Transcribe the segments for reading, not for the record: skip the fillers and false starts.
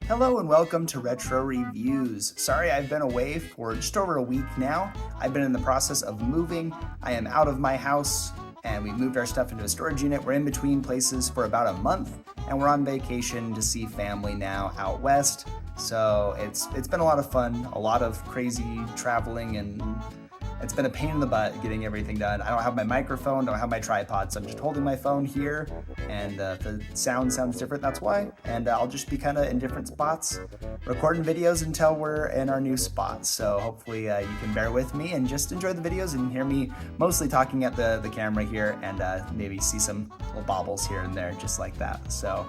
Hello and welcome to Retro Reviews. Sorry I've been away for just over a week now. I've been in the process of moving. I am out of my house and we moved our stuff into a storage unit. We're in between places for about a month and we're on vacation to see family now out west. So it's been a lot of fun, a lot of crazy traveling, and it's been a pain in the butt getting everything done. I don't have my microphone, don't have my tripod, so I'm just holding my phone here, and the sound sounds different, that's why. And I'll just be kind of in different spots, recording videos until we're in our new spots. So hopefully you can bear with me and just enjoy the videos and hear me mostly talking at the camera here, and maybe see some little bobbles here and there, just like that. So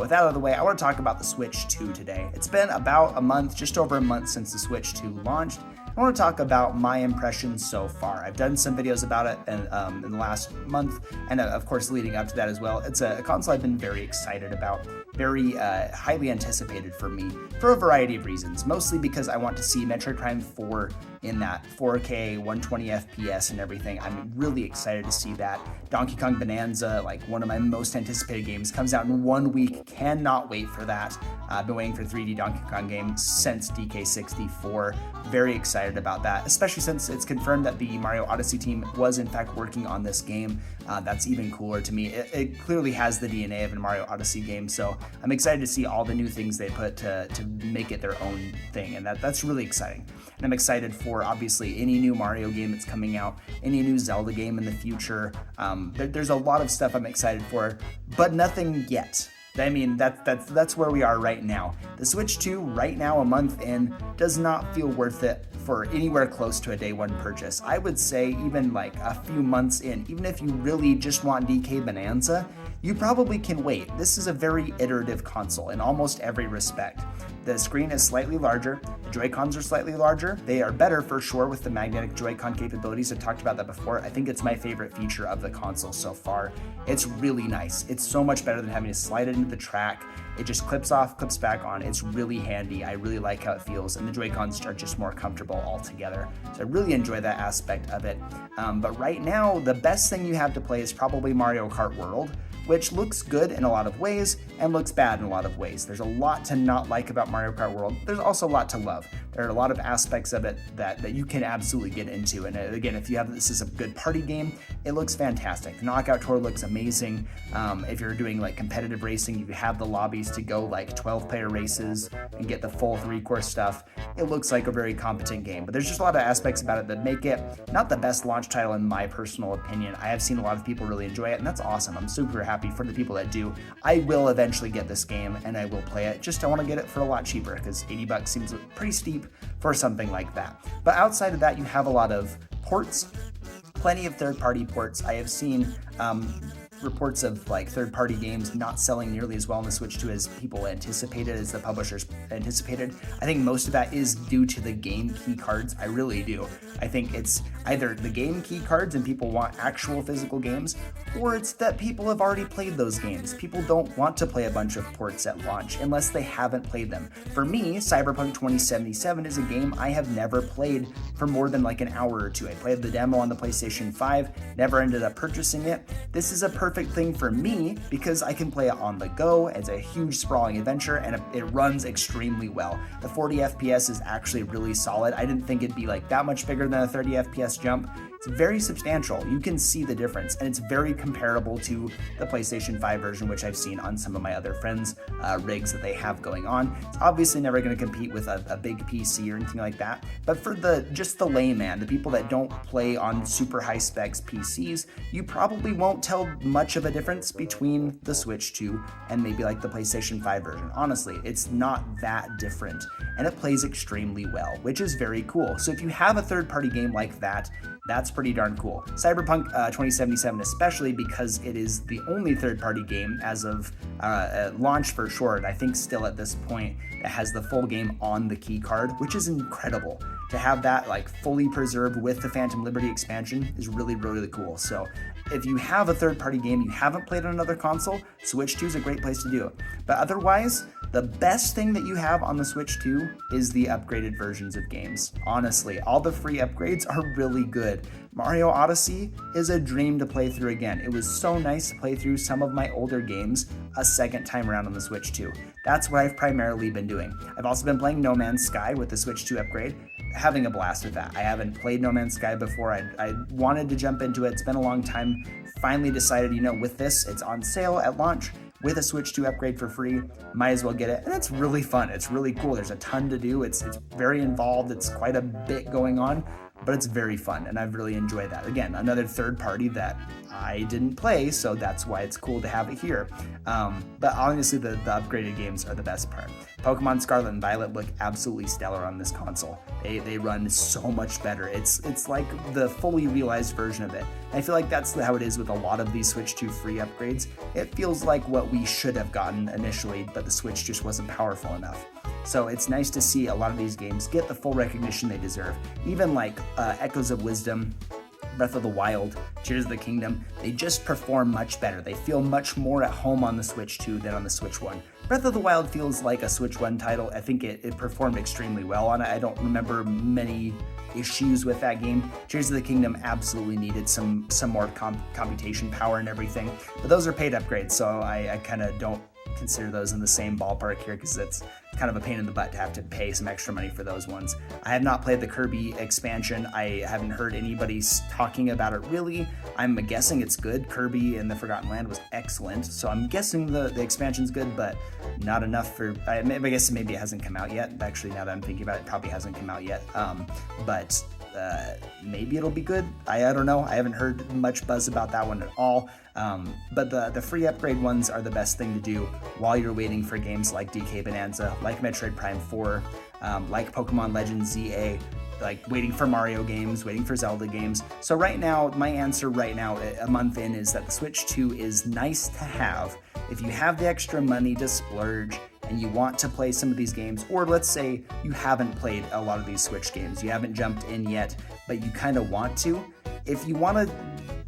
with that out of the way, I want to talk about the Switch 2 today. It's been about a month, just over a month since the Switch 2 launched. I want to talk about my impressions so far. I've done some videos about it in the last month, and of course leading up to that as well. It's a console I've been very excited about, very highly anticipated for me, for a variety of reasons. Mostly because I want to see Metroid Prime 4 in that 4K, 120 FPS and everything. I'm really excited to see that. Donkey Kong Bonanza, like one of my most anticipated games, comes out in 1 week. Cannot wait for that. I've been waiting for 3D Donkey Kong games since DK64. Very excited about that, especially since it's confirmed that the Mario Odyssey team was in fact working on this game. That's even cooler to me. It clearly has the DNA of a Mario Odyssey game, so I'm excited to see all the new things they put to make it their own thing, and that's really exciting. And I'm excited for, obviously, any new Mario game that's coming out, any new Zelda game in the future. There's a lot of stuff I'm excited for, but nothing yet. I mean, that's where we are right now. The Switch 2, right now, a month in, does not feel worth it for anywhere close to a day one purchase. I would say even like a few months in, even if you really just want DK Bonanza, you probably can wait. This is a very iterative console in almost every respect. The screen is slightly larger, the Joy-Cons are slightly larger. They are better for sure with the magnetic Joy-Con capabilities. I've talked about that before. I think it's my favorite feature of the console so far. It's really nice. It's so much better than having to slide it into the track. It just clips off, clips back on. It's really handy. I really like how it feels, and the Joy-Cons are just more comfortable altogether. So I really enjoy that aspect of it. But right now, the best thing you have to play is probably Mario Kart World, which looks good in a lot of ways and looks bad in a lot of ways. There's a lot to not like about Mario Kart World. There's also a lot to love. There are a lot of aspects of it that you can absolutely get into. And again, if you have this is a good party game, it looks fantastic. The Knockout Tour looks amazing. If you're doing like competitive racing, you have the lobbies to go like 12-player races and get the full 3-course stuff. It looks like a very competent game, but there's just a lot of aspects about it that make it not the best launch title in my personal opinion. I have seen a lot of people really enjoy it, and that's awesome. I'm super happy for the people that do. I will eventually get this game and I will play it. Just I want to get it for a lot cheaper because $80 seems pretty steep for something like that. But outside of that, you have a lot of ports, plenty of third-party ports. I have seen reports of like third-party games not selling nearly as well on the Switch 2 as people anticipated, as the publishers anticipated. I think most of that is due to the game key cards. I really do. I think it's either the game key cards and people want actual physical games, or it's that people have already played those games. People don't want to play a bunch of ports at launch unless they haven't played them. For me, Cyberpunk 2077 is a game I have never played for more than like an hour or two. I played the demo on the PlayStation 5, never ended up purchasing it. This is a perfect thing for me because I can play it on the go. It's a huge sprawling adventure and it runs extremely well. The 40 FPS is actually really solid. I didn't think it'd be like that much bigger than a 30 FPS jump. It's very substantial. You can see the difference, and it's very comparable to the PlayStation 5 version, which I've seen on some of my other friends' rigs that they have going on. It's obviously never going to compete with a big PC or anything like that, but for just the layman, the people that don't play on super high specs PCs, you probably won't tell much of a difference between the Switch 2 and maybe like the PlayStation 5 version. Honestly, it's not that different, and it plays extremely well, which is very cool. So if you have a third-party game like that, that's pretty darn cool. Cyberpunk 2077 especially, because it is the only third-party game as of launch for sure, and I think still at this point, that has the full game on the key card, which is incredible. To have that like fully preserved with the Phantom Liberty expansion is really, really cool. So if you have a third-party game you haven't played on another console, Switch 2 is a great place to do it. But otherwise, the best thing that you have on the Switch 2 is the upgraded versions of games. Honestly, all the free upgrades are really good. Mario Odyssey is a dream to play through again. It was so nice to play through some of my older games a second time around on the Switch 2. That's what I've primarily been doing. I've also been playing No Man's Sky with the Switch 2 upgrade, having a blast with that. I haven't played No Man's Sky before. I wanted to jump into it. It's been a long time. Finally decided, with this, it's on sale at launch with a Switch 2 upgrade for free. Might as well get it. And it's really fun. It's really cool. There's a ton to do. It's very involved. It's quite a bit going on, but it's very fun, and I've really enjoyed that. Again, another third party that I didn't play, so that's why it's cool to have it here. But honestly, the upgraded games are the best part. Pokemon Scarlet and Violet look absolutely stellar on this console. They run so much better. It's like the fully realized version of it. And I feel like that's how it is with a lot of these Switch 2 free upgrades. It feels like what we should have gotten initially, but the Switch just wasn't powerful enough. So it's nice to see a lot of these games get the full recognition they deserve. Even like Echoes of Wisdom, Breath of the Wild, Tears of the Kingdom, they just perform much better. They feel much more at home on the Switch 2 than on the Switch 1. Breath of the Wild feels like a Switch 1 title. I think it performed extremely well on it. I don't remember many issues with that game. Tears of the Kingdom absolutely needed some more computation power and everything. But those are paid upgrades, so I kind of don't consider those in the same ballpark here because it's kind of a pain in the butt to have to pay some extra money for those ones. I have not played the Kirby expansion. I haven't heard anybody talking about it really. I'm guessing it's good. Kirby and the Forgotten Land was excellent, so I'm guessing the expansion's good, but not enough for, I guess maybe it hasn't come out yet. Actually, now that I'm thinking about it, probably hasn't come out yet. But maybe it'll be good. I don't know. I haven't heard much buzz about that one at all. But the free upgrade ones are the best thing to do while you're waiting for games like DK Bonanza, like Metroid Prime 4, like Pokemon Legends ZA, like waiting for Mario games, waiting for Zelda games. So right now, my answer right now, a month in, is that the Switch 2 is nice to have if you have the extra money to splurge and you want to play some of these games, or let's say you haven't played a lot of these Switch games, you haven't jumped in yet, but you kind of want to. If you want to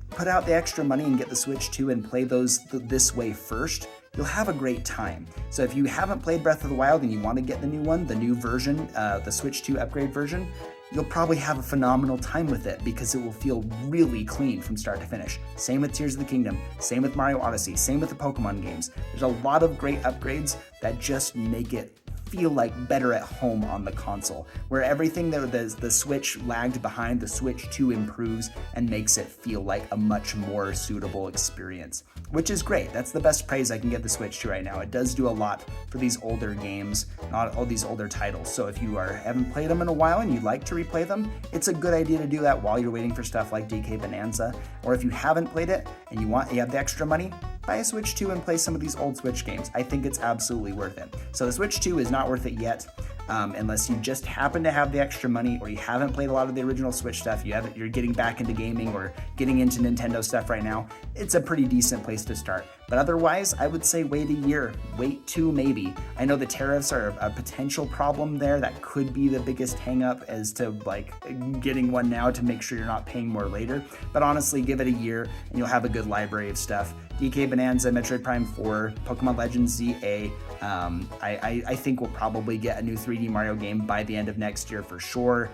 put out the extra money and get the Switch 2 and play those this way first, you'll have a great time. So if you haven't played Breath of the Wild and you want to get the new one, the new version, the Switch 2 upgrade version, you'll probably have a phenomenal time with it because it will feel really clean from start to finish. Same with Tears of the Kingdom, same with Mario Odyssey, same with the Pokemon games. There's a lot of great upgrades that just make it feel like better at home on the console, where everything that the Switch lagged behind, the Switch 2 improves and makes it feel like a much more suitable experience, which is great. That's the best praise I can get the Switch 2 right now. It does do a lot for these older games, not all these older titles. So if you haven't played them in a while and you'd like to replay them, it's a good idea to do that while you're waiting for stuff like DK Bonanza. Or if you haven't played it and you have the extra money, buy a Switch 2 and play some of these old Switch games. I think it's absolutely worth it. So the Switch 2 is not worth it yet, unless you just happen to have the extra money or you haven't played a lot of the original Switch stuff, you're getting back into gaming or getting into Nintendo stuff right now. It's a pretty decent place to start. But otherwise, I would say wait a year, wait 2 maybe. I know the tariffs are a potential problem there. That could be the biggest hang up as to like getting one now to make sure you're not paying more later. But honestly, give it a year and you'll have a good library of stuff. DK Bonanza, Metroid Prime 4, Pokemon Legends ZA. I think we'll probably get a new 3D Mario game by the end of next year for sure.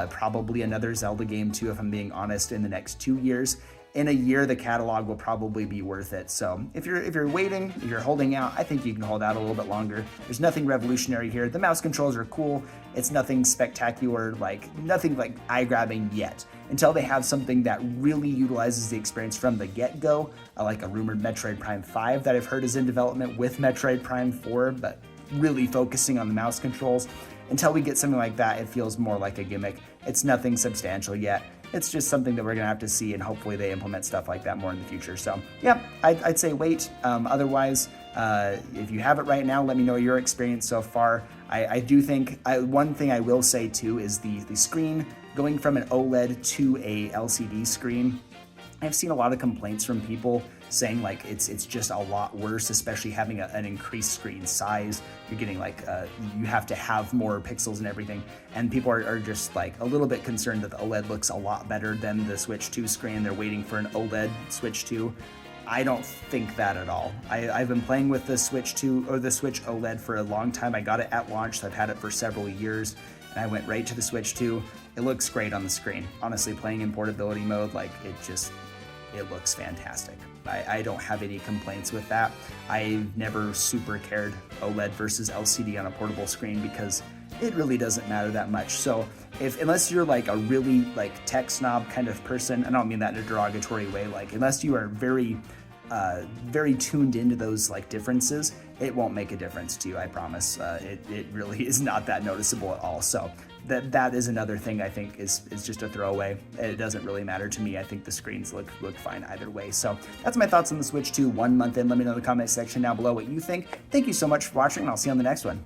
Probably another Zelda game too, if I'm being honest, in the next 2 years. In a year, the catalog will probably be worth it. So if you're waiting, if you're holding out, I think you can hold out a little bit longer. There's nothing revolutionary here. The mouse controls are cool. It's nothing spectacular, nothing like eye-grabbing yet. Until they have something that really utilizes the experience from the get-go, like a rumored Metroid Prime 5 that I've heard is in development with Metroid Prime 4, but really focusing on the mouse controls. Until we get something like that, it feels more like a gimmick. It's nothing substantial yet. It's just something that we're gonna have to see, and hopefully they implement stuff like that more in the future. So yeah, I'd say wait. Otherwise, if you have it right now, let me know your experience so far. I do think, one thing I will say too is the screen going from an OLED to a LCD screen. I've seen a lot of complaints from people saying like it's just a lot worse, especially having an increased screen size. You're getting you have to have more pixels and everything, and people are just like a little bit concerned that the OLED looks a lot better than the Switch 2 screen. They're waiting for an OLED Switch 2. I don't think that at all. I've been playing with the Switch 2 or the Switch OLED for a long time. I got it at launch, so I've had it for several years, and I went right to the Switch 2. It looks great on the screen. Honestly, playing in portability mode, it looks fantastic. I don't have any complaints with that. I've never super cared OLED versus LCD on a portable screen because it really doesn't matter that much. So unless you're like a really like tech snob kind of person, I don't mean that in a derogatory way, like unless you are very tuned into those like differences, it won't make a difference to you, I promise. It really is not that noticeable at all. So that is another thing I think is just a throwaway. It doesn't really matter to me. I think the screens look fine either way. So that's my thoughts on the Switch 2 1 month in. Let me know in the comment section down below what you think. Thank you so much for watching, and I'll see you on the next one.